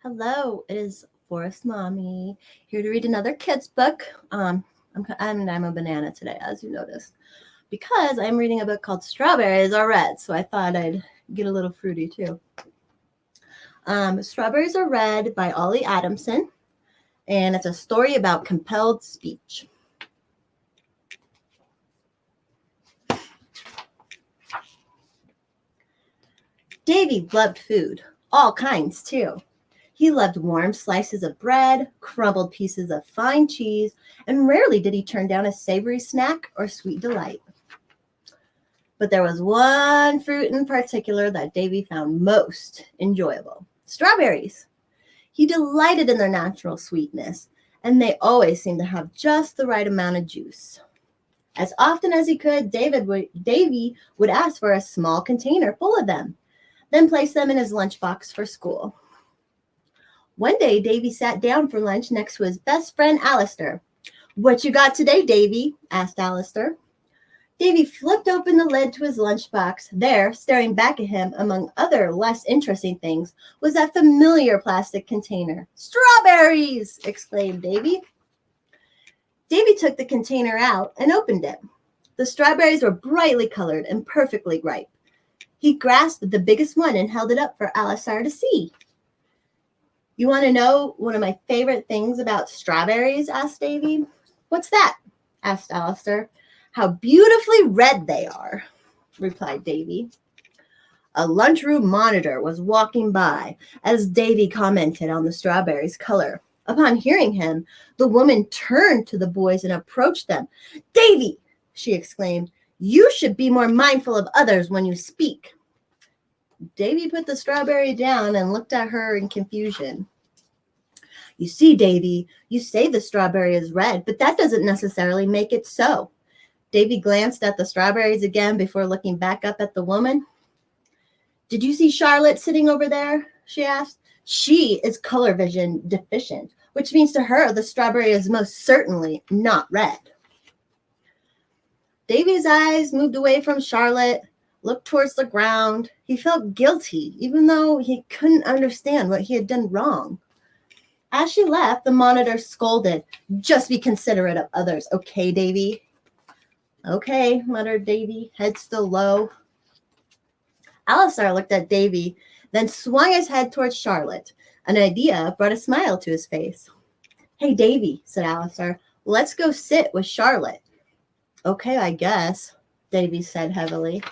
Hello, it is Forest Mommy here to read another kid's book. I'm a banana today, as you noticed, because I'm reading a book called Strawberries Are Red. So I thought I'd get a little fruity too. Strawberries Are Red by Ollie Adamson, and it's a story about compelled speech. Davy loved food, all kinds too. He loved warm slices of bread, crumbled pieces of fine cheese, and rarely did he turn down a savory snack or sweet delight. But there was one fruit in particular that Davy found most enjoyable: strawberries. He delighted in their natural sweetness, and they always seemed to have just the right amount of juice. As often as he could, Davy would ask for a small container full of them, then place them in his lunchbox for school. One day, Davy sat down for lunch next to his best friend, Alistair. "What you got today, Davy?" asked Alistair. Davy flipped open the lid to his lunchbox. There, staring back at him, among other less interesting things, was that familiar plastic container. "Strawberries!" exclaimed Davy. Davy took the container out and opened it. The strawberries were brightly colored and perfectly ripe. He grasped the biggest one and held it up for Alistair to see. "You want to know one of my favorite things about strawberries?" asked Davy. "What's that?" asked Alistair. "How beautifully red they are," replied Davy. A lunchroom monitor was walking by as Davy commented on the strawberries' color. Upon hearing him, the woman turned to the boys and approached them. "Davy," she exclaimed, "you should be more mindful of others when you speak." Davy put the strawberry down and looked at her in confusion. "You see, Davy, you say the strawberry is red, but that doesn't necessarily make it so." Davy glanced at the strawberries again before looking back up at the woman. "Did you see Charlotte sitting over there?" she asked. "She is color vision deficient, which means to her the strawberry is most certainly not red." Davy's eyes moved away from Charlotte, looked towards the ground. He felt guilty, even though he couldn't understand what he had done wrong. As she left, the monitor scolded, "Just be considerate of others, okay, Davy?" "Okay," muttered Davy, head still low. Alistair looked at Davy, then swung his head towards Charlotte. An idea brought a smile to his face. "Hey, Davy," said Alistair, "let's go sit with Charlotte." "Okay, I guess," Davy said heavily.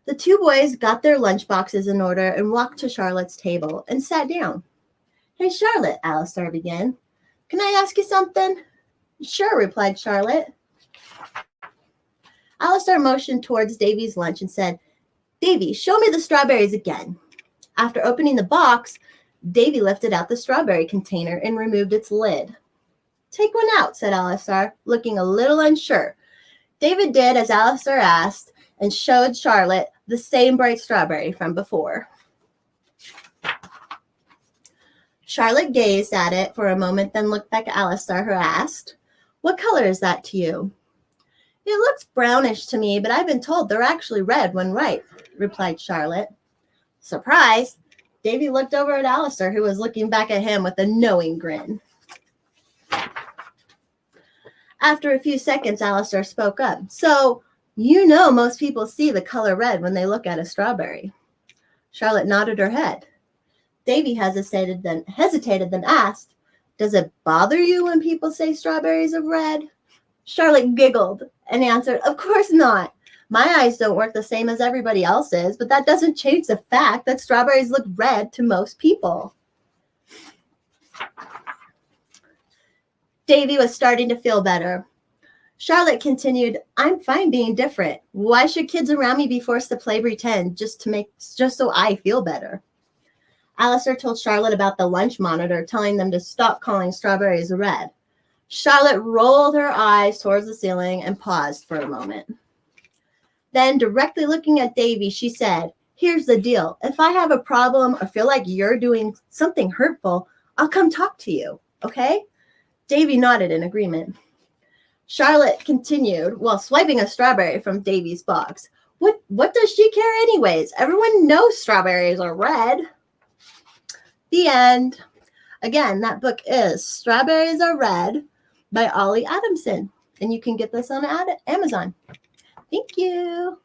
The two boys got their lunchboxes in order and walked to Charlotte's table and sat down. "Hey, Charlotte," Alistair began. "Can I ask you something?" "Sure," replied Charlotte. Alistair motioned towards Davy's lunch and said, "Davy, show me the strawberries again." After opening the box, Davy lifted out the strawberry container and removed its lid. "Take one out," said Alistair, looking a little unsure. David did as Alistair asked and showed Charlotte the same bright strawberry from before. Charlotte gazed at it for a moment, then looked back at Alistair, who asked, "What color is that to you?" "It looks brownish to me, but I've been told they're actually red when ripe," replied Charlotte. Surprised, Davy looked over at Alistair, who was looking back at him with a knowing grin. After a few seconds, Alistair spoke up. "So, you know most people see the color red when they look at a strawberry." Charlotte nodded her head. Davy hesitated, then asked, "Does it bother you when people say strawberries are red?" Charlotte giggled and answered, "Of course not. My eyes don't work the same as everybody else's, but that doesn't change the fact that strawberries look red to most people." Davy was starting to feel better. Charlotte continued, "I'm fine being different. Why should kids around me be forced to play pretend just so I feel better?" Alistair told Charlotte about the lunch monitor telling them to stop calling strawberries red. Charlotte rolled her eyes towards the ceiling and paused for a moment. Then, directly looking at Davy, she said, "Here's the deal. If I have a problem or feel like you're doing something hurtful, I'll come talk to you, okay?" Davy nodded in agreement. Charlotte continued while swiping a strawberry from Davy's box. What does she care anyways? Everyone knows strawberries are red." The end. Again, that book is Strawberries Are Red by Ollie Adamson. And you can get this on Amazon. Thank you.